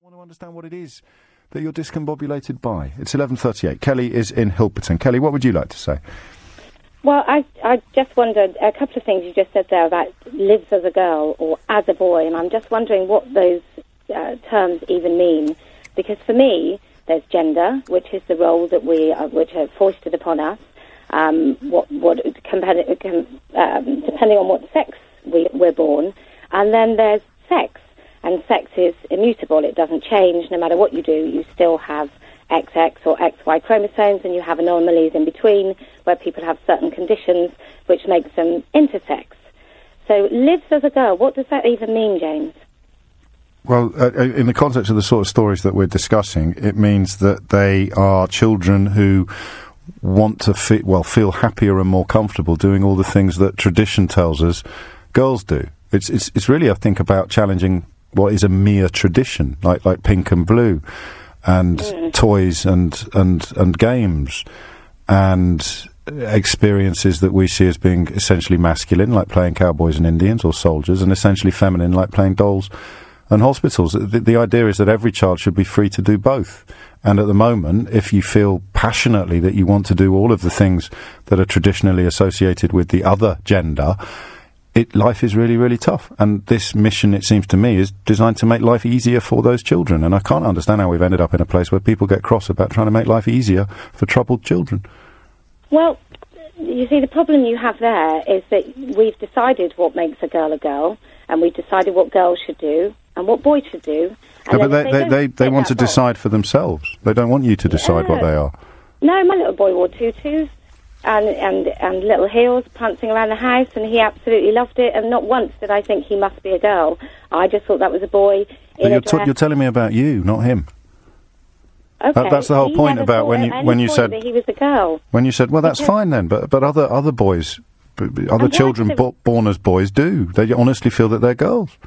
I want to understand what it is that you're discombobulated by. It's 11:38. Kellie is in Hilperton. Kellie, what would you like to say? Well, I just wondered, a couple of things you just said there about lives as a girl or as a boy, and I'm just wondering what those terms even mean. Because for me, there's gender, which is the role that which are foisted upon us, depending on what sex we're born, and then there's sex. And sex is immutable. It doesn't change. No matter what you do, you still have XX or XY chromosomes, and you have anomalies in between where people have certain conditions which makes them intersex. So lives as a girl, what does that even mean, James? Well, in the context of the sort of stories that we're discussing, it means that they are children who want to feel happier and more comfortable doing all the things that tradition tells us girls do. It's really, I think, about challenging what is a mere tradition, like pink and blue, and toys and games, and experiences that we see as being essentially masculine, like playing cowboys and Indians or soldiers, and essentially feminine, like playing dolls and hospitals. The idea is that every child should be free to do both. And at the moment, if you feel passionately that you want to do all of the things that are traditionally associated with the other gender, life is really, really tough. And this mission, it seems to me, is designed to make life easier for those children. And I can't understand how we've ended up in a place where people get cross about trying to make life easier for troubled children. Well, you see, the problem you have there is that we've decided what makes a girl, and we've decided what girls should do and what boys should do. And yeah, but they want to decide for themselves. They don't want you to decide what they are. No, my little boy wore tutus and little heels, prancing around the house, and he absolutely loved it. And not once did I think he must be a girl. I just thought that was a boy in a dress. You're telling me about you, not him. Okay. That's the whole point about when you said that he was a girl. When you said, well, that's fine then, but other boys, other children born as boys do. They honestly feel that they're girls.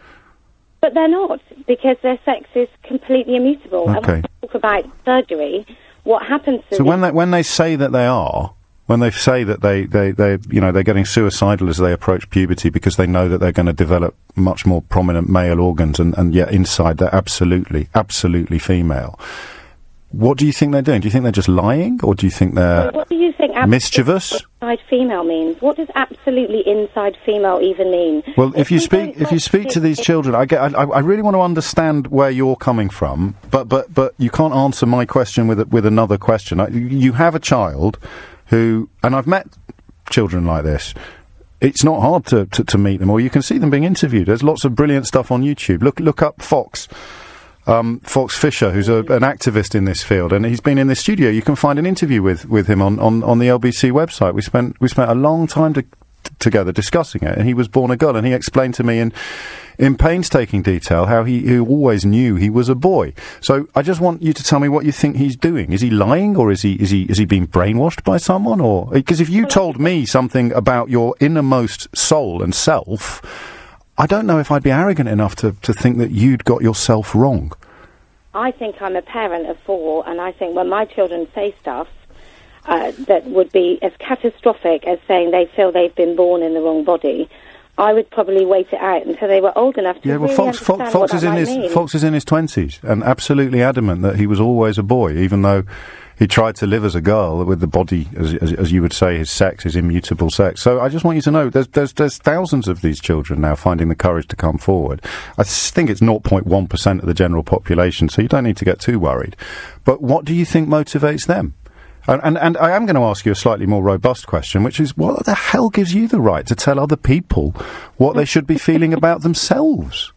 But they're not, because their sex is completely immutable. Okay. And when we talk about surgery, what happens to when they say that they are, when they say that they're getting suicidal as they approach puberty because they know that they're going to develop much more prominent male organs, and yet inside they're absolutely female. What do you think they're doing? Do you think they're just lying, or do you think they're mischievous? Inside female means. What does absolutely inside female even mean? Well, if you speak to these children, I really want to understand where you're coming from, but you can't answer my question with another question. You have a child who, and I've met children like this. It's not hard to meet them, or you can see them being interviewed. There's lots of brilliant stuff on YouTube. Look up Fox Fisher, who's an activist in this field, and he's been in the studio. You can find an interview with him on the LBC website. We spent a long time together discussing it, and he was born a girl, and he explained to me in painstaking detail how he always knew he was a boy. So I just want you to tell me what you think he's doing. Is he lying, or is he being brainwashed by someone? Or because if you told me something about your innermost soul and self, I don't know if I'd be arrogant enough to think that you'd got yourself wrong. I think I'm a parent of 4, and I think when my children say stuff that would be as catastrophic as saying they feel they've been born in the wrong body, I would probably wait it out until they were old enough to really understand what that might mean. Fox is in his 20s and absolutely adamant that he was always a boy, even though he tried to live as a girl with the body, as you would say, his sex, his immutable sex. So I just want you to know there's thousands of these children now finding the courage to come forward. I think it's 0.1% of the general population, so you don't need to get too worried. But what do you think motivates them? And I am going to ask you a slightly more robust question, which is, what the hell gives you the right to tell other people what they should be feeling about themselves?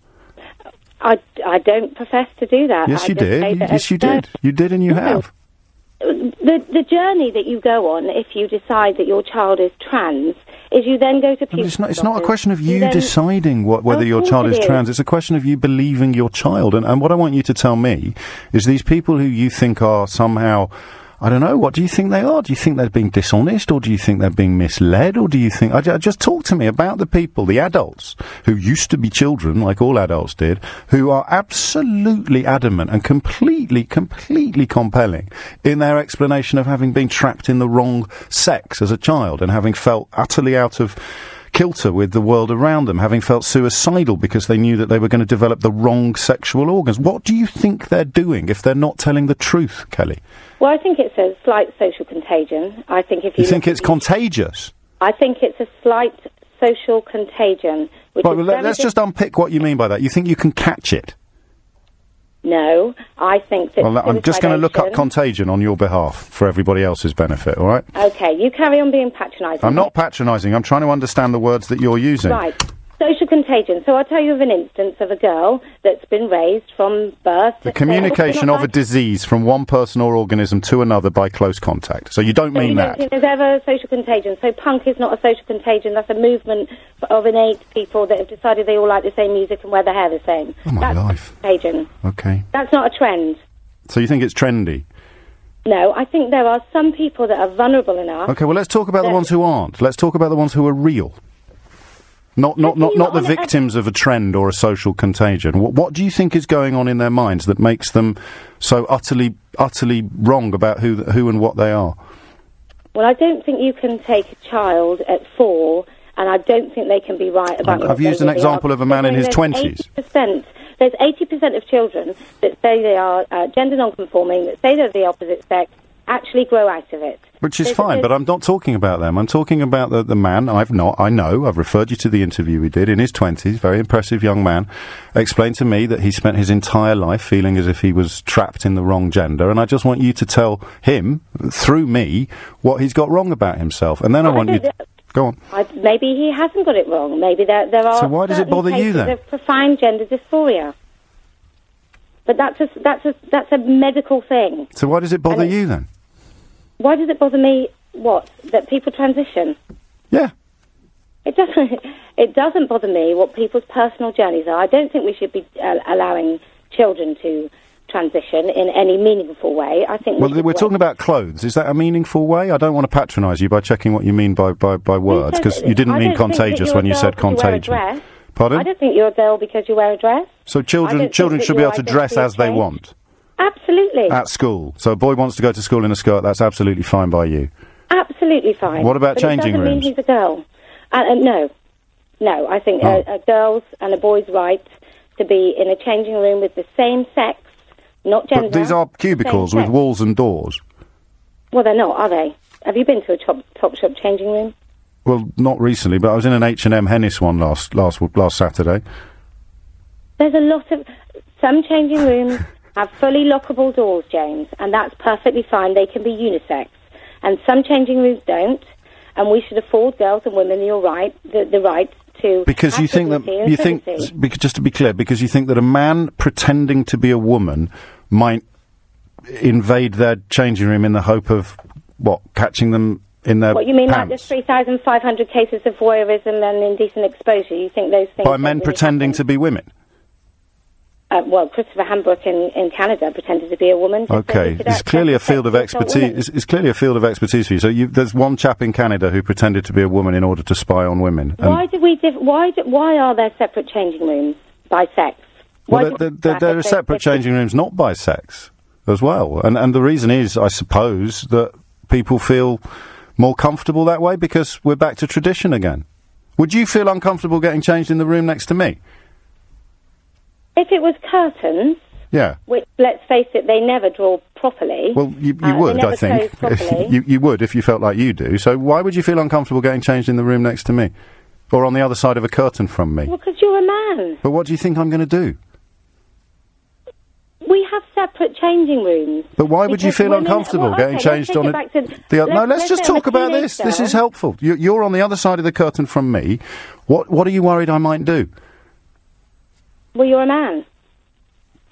I don't profess to do that. Yes, you did. Yes, you did. You did, and you have. The journey that you go on if you decide that your child is trans is you then go to puberty. It's not a question of you deciding whether your child is trans. It's a question of you believing your child. And what I want you to tell me is these people who you think are somehow, I don't know, what do you think they are? Do you think they're being dishonest, or do you think they're being misled, or do you think... just talk to me about the people, the adults, who used to be children, like all adults did, who are absolutely adamant and completely compelling in their explanation of having been trapped in the wrong sex as a child and having felt utterly out of kilter with the world around them, having felt suicidal because they knew that they were going to develop the wrong sexual organs. What do you think they're doing if they're not telling the truth, Kellie? Well, I think it's a slight social contagion. I think if you think it's contagious? I think it's a slight social contagion. Which right, well, let's just unpick what you mean by that. You think you can catch it? No, I think that... Well, I'm just going to look up contagion on your behalf for everybody else's benefit, all right? OK, you carry on being patronising. I'm not patronising. I'm trying to understand the words that you're using. Right. Social contagion. So I'll tell you of an instance of a girl that's been raised from birth... The communication of a disease from one person or organism to another by close contact. So you don't mean that? Think there's ever a social contagion. So punk is not a social contagion. That's a movement of innate people that have decided they all like the same music and wear their hair the same. Oh, my life. Contagion. OK. That's not a trend. So you think it's trendy? No, I think there are some people that are vulnerable enough... OK, well, let's talk about the ones who aren't. Let's talk about the ones who are real. Not the victims of a trend or a social contagion. What do you think is going on in their minds that makes them so utterly wrong about who and what they are? Well, I don't think you can take a child at 4, and I don't think they can be right about... I've used an example of a man in his 20s. There's 80% of children that say they are gender non-conforming, that say they're the opposite sex, actually grow out of it. Which is fine, but I'm not talking about them. I'm talking about the man. I know, I've referred you to the interview we did in his 20s, very impressive young man, explained to me that he spent his entire life feeling as if he was trapped in the wrong gender, and I just want you to tell him, through me, what he's got wrong about himself. And then I want you to... Go on. Maybe he hasn't got it wrong. Maybe there are... So why does it bother you, then? ...of profound gender dysphoria. But that's a medical thing. So why does it bother you, then? Why does it bother me, that people transition? Yeah. It doesn't bother me what people's personal journeys are. I don't think we should be allowing children to transition in any meaningful way. I think... Well, we're talking about clothes. Is that a meaningful way? I don't want to patronise you by checking what you mean by words, because you didn't mean contagious when you said contagion. Pardon? I don't think you're a girl because you wear a dress. So children should be able to dress as they want? Absolutely. At school. So a boy wants to go to school in a skirt, that's absolutely fine by you? Absolutely fine. What about changing rooms? It doesn't mean he's a girl. No, I think a girl's and a boy's right to be in a changing room with the same sex, not gender. But these are cubicles with walls and doors. Well, they're not, are they? Have you been to a Topshop changing room? Well, not recently, but I was in an H&M Hennis one last Saturday. There's a lot of... Some changing rooms have fully lockable doors, James, and that's perfectly fine. They can be unisex. And some changing rooms don't, and we should afford girls and women the right to... Because you think just to be clear, because you think that a man pretending to be a woman might invade their changing room in the hope of, catching them in their What, you mean pants? Like there's 3,500 cases of voyeurism and indecent exposure? You think those things... By men pretending to be women? Christopher Hambrook in Canada pretended to be a woman. Okay, it's clearly a field of expertise. It's clearly a field of expertise for you. So there's one chap in Canada who pretended to be a woman in order to spy on women. Why are there separate changing rooms by sex? Well, there are separate changing rooms not by sex as well, and the reason is, I suppose, that people feel more comfortable that way because we're back to tradition again. Would you feel uncomfortable getting changed in the room next to me? If it was curtains, which, let's face it, they never draw properly. Well, you would, I think. you would if you felt like you do. So why would you feel uncomfortable getting changed in the room next to me? Or on the other side of a curtain from me? Well, because you're a man. But what do you think I'm going to do? We have separate changing rooms. But why would you feel uncomfortable getting changed on let's just talk about this. This is helpful. You're on the other side of the curtain from me. What are you worried I might do? Well, you're a man.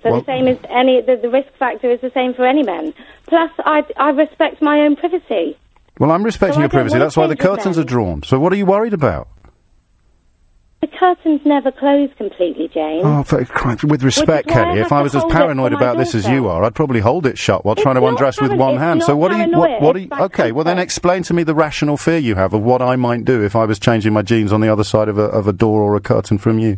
So the same as the risk factor is the same for any man. Plus, I respect my own privacy. Well, I'm respecting your privacy. That's why the curtains are drawn. So what are you worried about? The curtains never close completely, James. Oh, with respect, Kellie, if I was as paranoid about this as you are, I'd probably hold it shut while trying to undress with one hand. So what are you... Okay, well then explain to me the rational fear you have of what I might do if I was changing my jeans on the other side of a door or a curtain from you.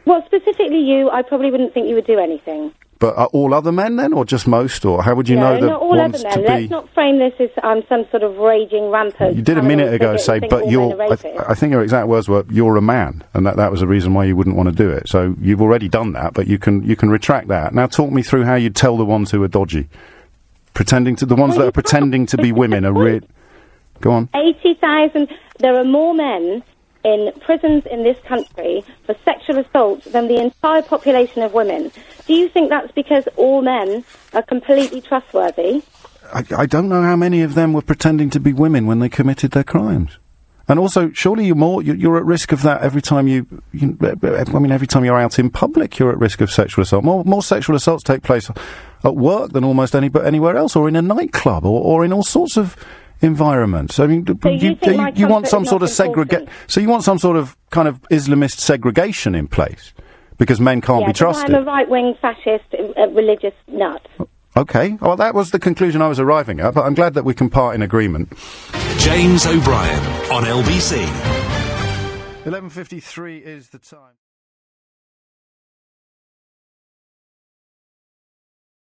Well, specifically you, I probably wouldn't think you would do anything. But are all other men then, or just most, or how would you know that not all other men. Let's not frame this as some sort of raging rampant. You did a minute ago say, but you're. I think your exact words were, "You're a man," and that was the reason why you wouldn't want to do it. So you've already done that, but you can retract that. Now talk me through how you'd tell the ones who are dodgy, the ones that are pretending to be women are real. Go on. 80,000. There are more men in prisons in this country for sexual assault than the entire population of women. Do you think that's because all men are completely trustworthy? I don't know how many of them were pretending to be women when they committed their crimes. And also, surely you're at risk of that every time every time you're out in public, you're at risk of sexual assault. More sexual assaults take place at work than almost anywhere else, or in a nightclub, or in all sorts of environments. I mean, so you want some sort of So you want some sort of kind of Islamist segregation in place because men can't be trusted. I'm a right-wing fascist, religious nut. Okay, well, that was the conclusion I was arriving at, but I'm glad that we can part in agreement. James O'Brien on LBC. 11:53 is the time.